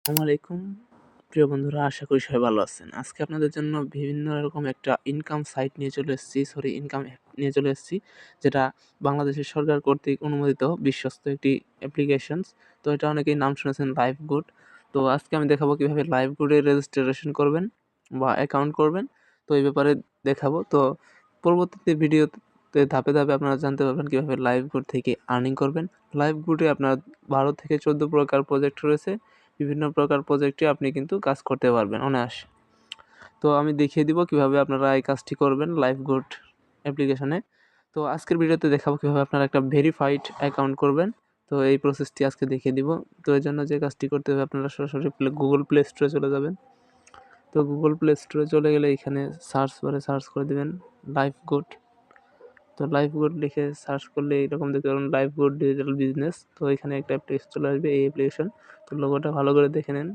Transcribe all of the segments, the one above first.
আসসালামু আলাইকুম প্রিয় বন্ধুরা, আশা করি সবাই ভালো আছেন। আজকে আপনাদের জন্য বিভিন্ন রকম একটা ইনকাম সাইট ইনকাম অ্যাপ নিয়ে চলে এসেছি, যেটা বাংলাদেশের সরকার কর্তৃক অনুমোদিত বিশ্বস্ত একটি অ্যাপ্লিকেশনস। তো এটা অনেকেই নাম শুনেছেন, লাইভগুড। তো আজকে আমি দেখাবো কিভাবে লাইভগুডে রেজিস্ট্রেশন করবেন বা অ্যাকাউন্ট করবেন। তো এই ব্যাপারে দেখাবো। তো পরবর্তীতে ভিডিওতে ধাপে ধাপে আপনারা জানতে পারবেন কিভাবে লাইভগুড থেকে আর্নিং করবেন। লাইভগুডে আপনার 12 থেকে 14 প্রকার প্রজেক্ট রয়েছে। বিভিন্ন প্রকার প্রজেক্টে আপনি কিন্তু কাজ করতে পারবেন অনায়াসে। তো আমি দেখিয়ে দিব কিভাবে আপনারা এই কাজটি করবেন লাইভগুড অ্যাপ্লিকেশনে। তো আজকের ভিডিওতে দেখাবো কিভাবে আপনারা একটা ভেরিফাইড অ্যাকাউন্ট করবেন। তো এই প্রসেসটি আজকে দেখিয়ে দিব। তো এর জন্য যে কাজটি করতে হবে, আপনারা সরাসরি গুগল প্লে স্টোরে চলে যাবেন। তো গুগল প্লে স্টোরে চলে গেলে এখানে সার্চ বারে সার্চ করে দেবেন লাইভগুড। তো লাইভগুড লিখে সার্চ করলে এইরকম দেখতে পাবেন, লাইভগুড ডিজিটাল বিজনেস। তো এখানে একটা অ্যাপ্লিকেশন চলে আসবে, এই অ্যাপ্লিকেশন। তো লোগোটা ভালো করে দেখে নেন।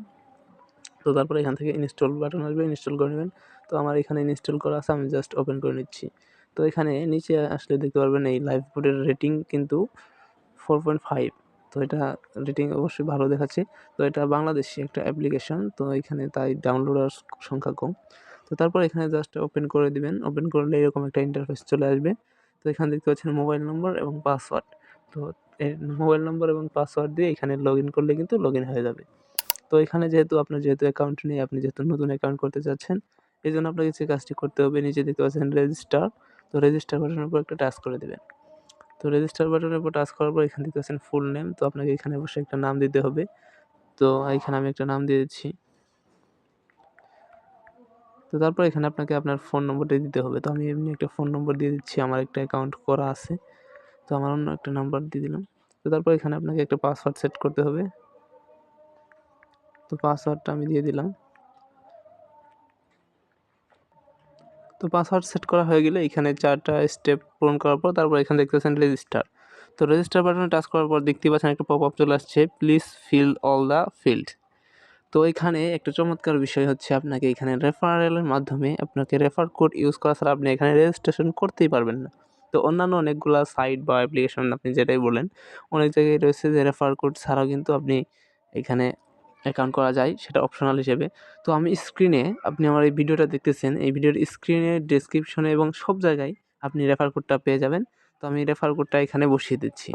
তো তারপরে এখান থেকে ইনস্টল বাটন আসবে, ইনস্টল করে নেবেন। তো আমার এখানে ইনস্টল করা আছে, আমি জাস্ট ওপেন করে নিচ্ছি। তো এখানে নিচে আসলে দেখতে পারবেন এই লাইভগুডের রেটিং কিন্তু 4.5। তো এটা রেটিং অবশ্যই ভালো দেখাচ্ছে। তো এটা বাংলাদেশি একটা অ্যাপ্লিকেশন, তো এখানে তাই ডাউনলোডার সংখ্যা কম। তো তারপর এখানে জাস্ট ওপেন করে দিবেন। ওপেন করলে এরকম একটা ইন্টারফেস চলে আসবে। তো এখানে দেখতে পাচ্ছেন মোবাইল নম্বর এবং পাসওয়ার্ড। তো এই মোবাইল নম্বর এবং পাসওয়ার্ড দিয়ে এখানে লগইন করলে কিন্তু লগইন হয়ে যাবে। তো এখানে আপনার অ্যাকাউন্ট নেই, আপনি যেহেতু নতুন অ্যাকাউন্ট করতে চাচ্ছেন, এজন্য আপনাকে যে কাজটি করতে হবে, নিচে দেখতে পাচ্ছেন রেজিস্টার। তো রেজিস্টার বাটনের উপর একটা টাচ করে দিবেন। তো রেজিস্টার বাটনের উপর টাচ করার পর এখানে দেখতে পাচ্ছেন ফুল নেম। তো আপনাকে এখানে অবশ্যই একটা নাম দিতে হবে। তো এখানে আমি একটা নাম দিয়ে দিচ্ছি। তো তারপর এখানে আপনাকে আপনার ফোন নম্বরটা দিতে হবে। তো আমি এমনি একটা ফোন নম্বর দিয়ে দিচ্ছি, আমার একটা অ্যাকাউন্ট করা আছে। তো আমার অন্য একটা নাম্বার দিয়ে দিলাম। তো তারপর এখানে আপনাকে একটা পাসওয়ার্ড সেট করতে হবে। তো পাসওয়ার্ডটা আমি দিয়ে দিলাম। তো পাসওয়ার্ড সেট করা হয়ে গেলে এখানে 4টা স্টেপ পূরণ করার পর তারপর এখানে দেখতে পাচ্ছেন রেজিস্টার। তো রেজিস্টার বাটনে টাচ করার পর দেখতে পাচ্ছেন একটা পপআপ চলে আসছে, please fill all the field. তো এখানে একটা চমৎকার বিষয় হচ্ছে, আপনাকে এখানে রেফারেলের মাধ্যমে আপনাকে রেফার কোড ইউজ করা ছাড়া আপনি এখানে রেজিস্ট্রেশন করতেই পারবেন না। তো অন্যান্য অনেকগুলা সাইট বা অ্যাপ্লিকেশন আপনি যেটাই বলেন, অনেক জায়গায় রয়েছে যে রেফার কোড ছাড়াও কিন্তু আপনি এখানে অ্যাকাউন্ট করা যায়, সেটা অপশনাল হিসেবে। তো আমি স্ক্রিনে, আপনি আমার এই ভিডিওটা দেখতেছেন, এই ভিডিওর স্ক্রিনে, ডেসক্রিপশনে এবং সব জায়গায় আপনি রেফার কোডটা পেয়ে যাবেন। তো আমি রেফার কোডটা এখানে বসিয়ে দিচ্ছি।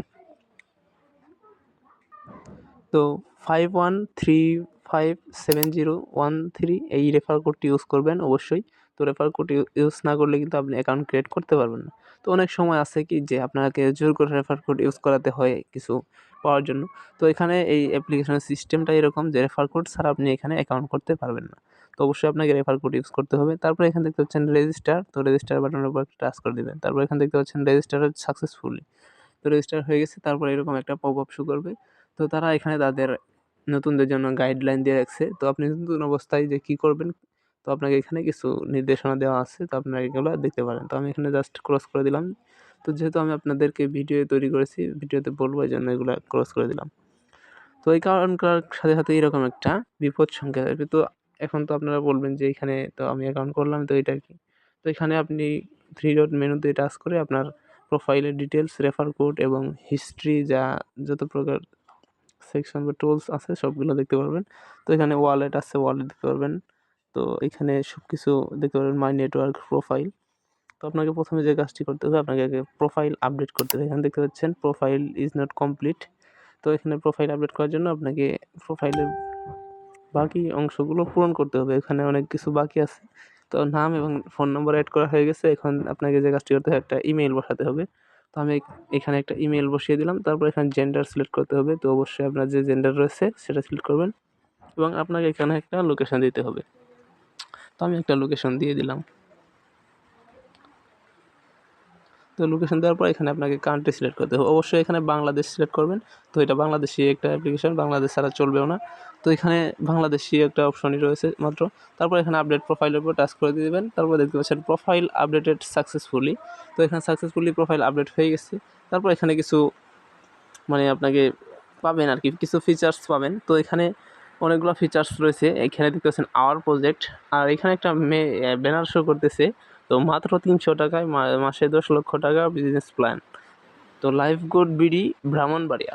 তো 51357013 এই রেফার কোডটি ইউজ করবেন অবশ্যই। তো রেফার কোড ইউজ না করলে কিন্তু আপনি অ্যাকাউন্ট ক্রিয়েট করতে পারবেন না। তো অনেক সময় আছে কি যে আপনাকে জোর করে রেফার কোড ইউজ করাতে হয় কিছু পাওয়ার জন্য। তো এখানে এই অ্যাপ্লিকেশনের সিস্টেমটা এরকম যে রেফার কোড ছাড়া আপনি এখানে অ্যাকাউন্ট করতে পারবেন না। তো অবশ্যই আপনাকে রেফার কোড ইউজ করতে হবে। তারপরে এখানে দেখতে পাচ্ছেন রেজিস্টার। তো রেজিস্টার বাটনের উপর টাচ করে দিবেন। তারপর এখানে দেখতে পাচ্ছেন রেজিস্টারেড সাকসেসফুলি। তো রেজিস্টার হয়ে গেছে। তারপর এরকম একটা পপআপ শো করবে। তো তারা এখানে তাদের নতুনদের জন্য গাইডলাইন দিয়ে রাখছে। তো আপনি নতুন অবস্থায় যে কী করবেন, তো আপনাকে এখানে কিছু নির্দেশনা দেওয়া আছে। তো আপনারা এগুলো দেখতে পারেন। তো আমি এখানে জাস্ট ক্রস করে দিলাম। তো যেহেতু আমি আপনাদেরকে ভিডিও তৈরি করেছি, ভিডিওতে বলবো, এইজন্য এগুলা ক্রস করে দিলাম। তো এই কারণ করার সাথে সাথে এরকম একটা বিপদ সংকেত আসবে। তো এখন তো আপনারা বলবেন যে এখানে তো আমি অ্যাকাউন্ট করলাম, তো এটা কি? তো এখানে আপনি 3 ডট মেনুতে টাচ করে আপনার প্রোফাইলের ডিটেইলস, রেফার কোড এবং হিস্ট্রি, যত প্রকার সেকশন বা টুলস আছে সবগুলো দেখতে পারবেন। তো এখানে ওয়ালেট আছে, ওয়ালেট দেখতে পারবেন। তো এখানে সবকিছু দেখতে পারবেন, মাই নেটওয়ার্ক, প্রোফাইল। তো আপনাকে প্রথমে যে কাজটি করতে হবে, আপনাকে আগে প্রোফাইল আপডেট করতে হবে। এখানে দেখতে পাচ্ছেন প্রোফাইল ইজ নট কমপ্লিট। তো এখানে প্রোফাইল আপডেট করার জন্য আপনাকে প্রোফাইলের বাকি অংশগুলো পূরণ করতে হবে। এখানে অনেক কিছু বাকি আছে। তো নাম এবং ফোন নম্বর এড করা হয়ে গেছে। এখন আপনাকে যে কাজটি করতে হবে, একটা ইমেইল বসাতে হবে। তো আমি এখানে একটা ইমেইল বসিয়ে দিলাম। তারপর এখানে জেন্ডার সিলেক্ট করতে হবে। তো অবশ্যই আপনার যে জেন্ডার রয়েছে সেটা সিলেক্ট করবেন এবং আপনাকে এখানে একটা লোকেশন দিতে হবে। তো আমি একটা লোকেশন দিয়ে দিলাম। তো লোকেশন দেওয়ার পর এখানে আপনাকে কান্ট্রি সিলেক্ট করতে হবে। অবশ্যই এখানে বাংলাদেশ সিলেক্ট করবেন। তো এটা বাংলাদেশি একটা অ্যাপ্লিকেশন, বাংলাদেশ ছাড়া চলবেও না। তো এখানে বাংলাদেশি একটা অপশনই রয়েছে মাত্র। তারপর এখানে আপডেট প্রোফাইলের উপর টাচ করে দিয়ে দেবেন। তারপর দেখতে পাচ্ছেন প্রোফাইল আপডেটেড সাকসেসফুলি। তো এখানে সাকসেসফুলি প্রোফাইল আপডেট হয়ে গেছে। তারপর এখানে কিছু আপনাকে পাবেন আরকি, কিছু ফিচার্স পাবেন। তো এখানে অনেকগুলো ফিচার্স রয়েছে। এখানে দেখতে পাচ্ছেন আওয়ার প্রজেক্ট। আর এখানে একটা ব্যানার শো করতেছে। তো মাত্র ৩০০ টাকায় মাসে ১০ লক্ষ টাকা বিজনেস প্ল্যান। তো লাইফগুড বিডি ব্রাহ্মণবাড়িয়া।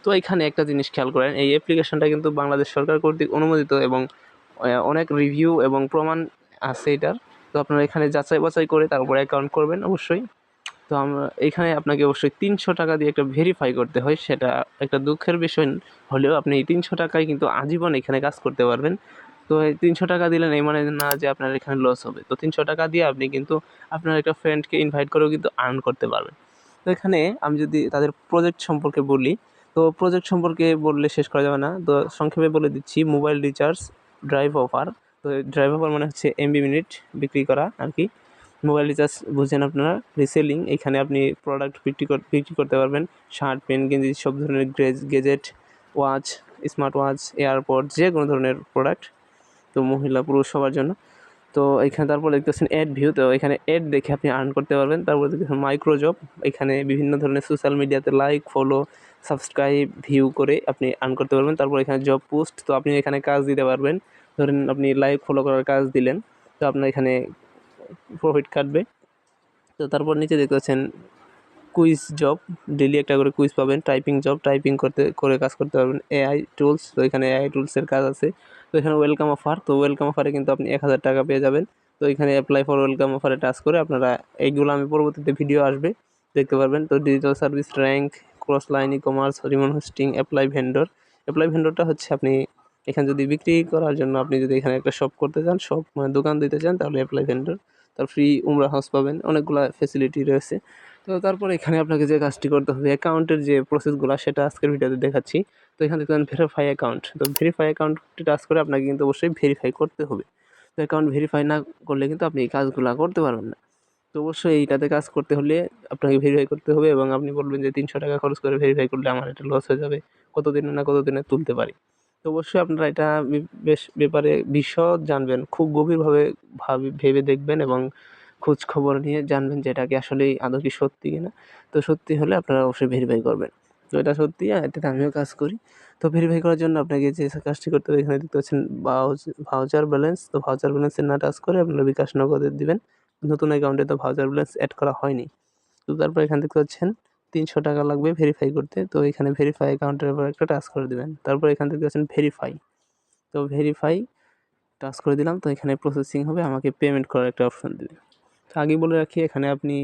তো এখানে একটা জিনিস খেয়াল করেন, এই অ্যাপ্লিকেশনটা কিন্তু বাংলাদেশ সরকার কর্তৃক অনুমোদিত এবং অনেক রিভিউ এবং প্রমাণ আছে এটার। তো আপনারা এখানে যাচাই বাছাই করে তারপরে অ্যাকাউন্ট করবেন অবশ্যই। তো আমরা এখানে আপনাকে অবশ্যই 300 টাকা দিয়ে একটা ভেরিফাই করতে হয়, সেটা একটা দুঃখের বিষয় হলেও আপনি এই 300 টাকায় কিন্তু আজীবন এখানে কাজ করতে পারবেন। তো এই 300 টাকা দিলেন এই মানে না যে আপনার এখানে লস হবে। তো 300 টাকা দিয়ে আপনি কিন্তু আপনার একটা ফ্রেন্ডকে ইনভাইট করেও কিন্তু আর্ন করতে পারবেন। তো এখানে আমি যদি তাদের প্রজেক্ট সম্পর্কে বলি, তো প্রজেক্ট সম্পর্কে বললে শেষ করা যাবে না। তো সংক্ষেপে বলে দিচ্ছি, মোবাইল রিচার্জ ড্রাইভ অফার। তো ড্রাইভ অফার মানে হচ্ছে এমবি মিনিট বিক্রি করা আর কি। মোবাইল রিচার্জ বুঝছেন আপনারা, রিসেলিং, এখানে আপনি প্রোডাক্ট বিক্রি করতে পারবেন, শার্ট, পেন, গেঞ্জি, সব ধরনের gadget, watch, smart watch, AirPod, যে কোনো ধরনের প্রোডাক্ট, তো মহিলা পুরুষ সবার জন্য। তো এখানে তারপর দেখতেছেন অ্যাড ভিউ, তো এখানে অ্যাড দেখে আপনি আর্ন করতে পারবেন। তারপর দেখতেছেন মাইক্রো জব, এখানে বিভিন্ন ধরনের সোশ্যাল মিডিয়াতে লাইক, ফলো, সাবস্ক্রাইব, ভিউ করে আপনি আর্ন করতে পারবেন। তারপর এখানে জব পোস্ট, তো আপনি এখানে কাজ দিতে পারবেন। ধরেন আপনি লাইক ফলো করার কাজ দিলেন, তো আপনার এখানে প্রফিট কাটবে। তো তারপর নিচে দেখতে পাচ্ছেন কুইজ জব, ডেলি একটা করে কুইজ পাবেন। টাইপিং জব, টাইপিং করে কাজ করতে পারবেন। এআই টুলস, তো এখানে এআই টুলসের কাজ আছে। তো এখানে ওয়েলকাম অফার, তো ওয়েলকাম অফারে কিন্তু আপনি 1000 টাকা পেয়ে যাবেন। তো এখানে অ্যাপ্লাই ফর ওয়েলকাম অফারে টাচ করে আপনারা এইগুলো, আমি পরবর্তীতে ভিডিও আসবে দেখতে পারবেন। তো digital service, rank, cross line, e commerce, remote hosting, apply vendor. Apply ভেন্ডরটা হচ্ছে আপনি এখানে যদি বিক্রি করার জন্য আপনি যদি এখানে একটা শপ করতে চান, শপ মানে দোকান দিতে চান, তাহলে অ্যাপ্লাই ভেন্ডর। তার ফ্রি উমরা হাউস পাবেন, অনেকগুলো ফেসিলিটি রয়েছে। তো তারপর এখানে আপনাকে যে কাজটি করতে হবে, অ্যাকাউন্টের যে প্রসেসগুলো সেটা আজকের ভিডিওতে দেখাচ্ছি। তো এখানে দেখবেন ভেরিফাই অ্যাকাউন্ট, তো ভেরিফাই অ্যাকাউন্টে টাচ করে আপনাকে কিন্তু অবশ্যই ভেরিফাই করতে হবে। তো অ্যাকাউন্ট ভেরিফাই না করলে কিন্তু আপনি এই কাজগুলো করতে পারবেন না। তো অবশ্যই এইটাতে কাজ করতে হলে আপনাকে ভেরিফাই করতে হবে এবং আপনি বলবেন যে 300 টাকা খরচ করে ভেরিফাই করলে আমার এটা লস হয়ে যাবে, কতদিনে না কতদিনে তুলতে পারি। তো অবশ্যই আপনারা এটা বেশ ব্যাপারে বিশদ জানবেন, খুব গভীরভাবে ভেবে দেখবেন এবং খোঁজ খবর নিয়ে জানবেন যে এটা কি আসলেই আদৌ কি সত্যি কিনা। তো সত্যি হলে আপনারা অবশ্যই ভেরিফাই করবেন। তো এটা সত্যি, এটাতে আমিও কাজ করি। তো ভেরিফাই করার জন্য আপনাকে যে কাজটি করতে হবে, এখানে দেখতে পাচ্ছেন ভাউচার ব্যালেন্স, তো ভাউচার ব্যালেন্সে না টাচ করে আপনারা বিকাশ নগদে দিবেন। নতুন অ্যাকাউন্টে তো ভাউচার ব্যালেন্স অ্যাড করা হয়নি। তো তারপর এখানে দেখতে পাচ্ছেন 300 টাকা লাগবে ভেরিফাই করতে। তো এখানে ভেরিফাই অ্যাকাউন্টের উপর একটা টাচ করে দিবেন। তারপর এখান থেকে পাচ্ছেন ভেরিফাই, তো ভেরিফাই টাচ করে দিলাম। তো এখানে প্রসেসিং হবে, আমাকে পেমেন্ট করার একটা অপশন দিবে। তো আগে বলে রাখি, এখানে আপনি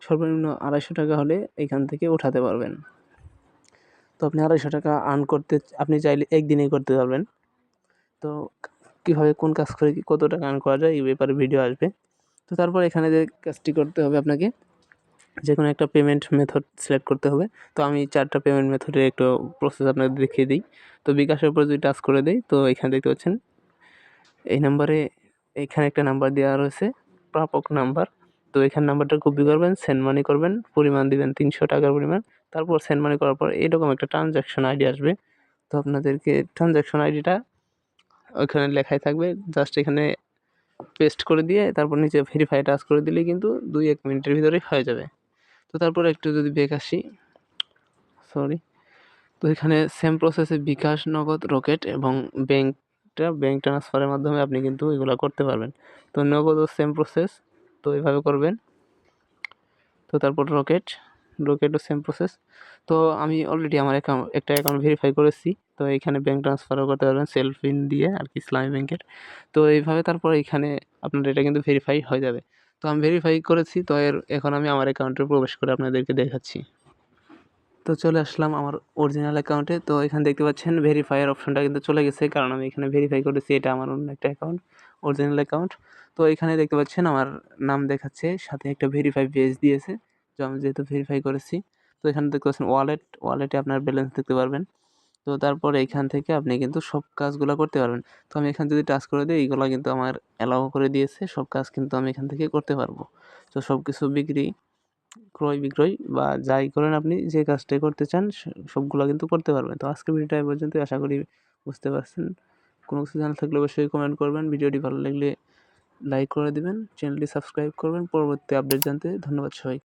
সর্বনিম্ন 250 টাকা হলে এখান থেকে উঠাতে পারবেন। তো আপনি 250 টাকা আর্ন করতে আপনি চাইলে একদিনেই করতে পারবেন। তো কীভাবে কোন কাজ করে কত টাকা আর্ন করা যায় এই ব্যাপারে ভিডিও আসবে। তো তারপর এখানে যে কাজটি করতে হবে, আপনাকে যে কোনো একটা পেমেন্ট মেথড সিলেক্ট করতে হবে। তো আমি 4টা পেমেন্ট মেথডের একটু প্রসেস আপনাদের দেখিয়ে দিই। তো বিকাশের উপর যদি টাচ করে দিই, তো এখানে দেখতে পাচ্ছেন এই নাম্বারে, এখানে একটা নাম্বার দেওয়া রয়েছে, প্রাপক নাম্বার। তো এখানে নাম্বারটা কপি করবেন, সেন্ড মানি করবেন, পরিমাণ দিবেন 300 টাকার পরিমাণ। তারপর সেন্ড মানি করার পর এরকম একটা ট্রানজ্যাকশন আইডি আসবে। তো আপনাদেরকে ট্রানজ্যাকশন আইডিটা ওইখানে লেখাই থাকবে, জাস্ট এখানে পেস্ট করে দিয়ে তারপর নিচে ভেরিফাই টাচ করে দিলেই কিন্তু 2-1 মিনিটের ভিতরেই হয়ে যাবে। তো তারপরে একটু যদি ব্যাক আসি, সরি, তো এখানে সেম প্রসেসে বিকাশ, নগদ, রকেট এবং ব্যাংক ট্রান্সফারের মাধ্যমে আপনি কিন্তু এগুলো করতে পারবেন। তো নগদও সেম প্রসেস, তো এভাবে করবেন। তো তারপর রকেটও সেম প্রসেস। তো আমি অলরেডি আমার একটা অ্যাকাউন্ট ভেরিফাই করেছি। তো এখানে ব্যাংক ট্রান্সফারও করতে পারবেন সেলফ পিন দিয়ে আর কি, ইসলামী ব্যাংকের। তো এইভাবে তারপর এখানে আপনার এটা কিন্তু ভেরিফাই হয়ে যাবে। তো আমি ভেরিফাই করেছি, তো এখন আমি আমার অ্যাকাউন্টে প্রবেশ করে আপনাদেরকে দেখাচ্ছি। তো চলে আসলাম আমার অরিজিনাল অ্যাকাউন্টে। তো এখানে দেখতে পাচ্ছেন ভেরিফাইয়ের অপশনটা কিন্তু চলে গেছে, কারণ আমি এখানে ভেরিফাই করেছি, এটা আমার অন্য একটা অ্যাকাউন্ট, অরিজিনাল অ্যাকাউন্ট। তো এখানে দেখতে পাচ্ছেন আমার নাম দেখাচ্ছে, সাথে একটা ভেরিফাই পেজ দিয়েছে, তো আমি যেহেতু ভেরিফাই করেছি। তো এখানে দেখতে পাচ্ছেন ওয়ালেটে আপনার ব্যালেন্স দেখতে পারবেন। তো তারপর এইখান থেকে আপনি কিন্তু সব কাজগুলো করতে পারবেন। তো আমি এখানে যদি টাচ করে দিই, এইগুলো কিন্তু আমার অ্যালাউ করে দিয়েছে, সব কাজ কিন্তু আমি এখান থেকে করতে পারবো। তো সব কিছু ক্রয় বিক্রয় বা যাই করেন, আপনি যে কাজটাই করতে চান সবগুলো কিন্তু করতে পারবেন। তো আজকের ভিডিওটা এই পর্যন্তই, আশা করি বুঝতে পারছেন। কোনো কিছু জানার থাকলে অবশ্যই কমেন্ট করবেন, ভিডিওটি ভালো লাগলে লাইক করে দিবেন, চ্যানেলটি সাবস্ক্রাইব করবেন পরবর্তী আপডেট জানতে। ধন্যবাদ সবাইকে।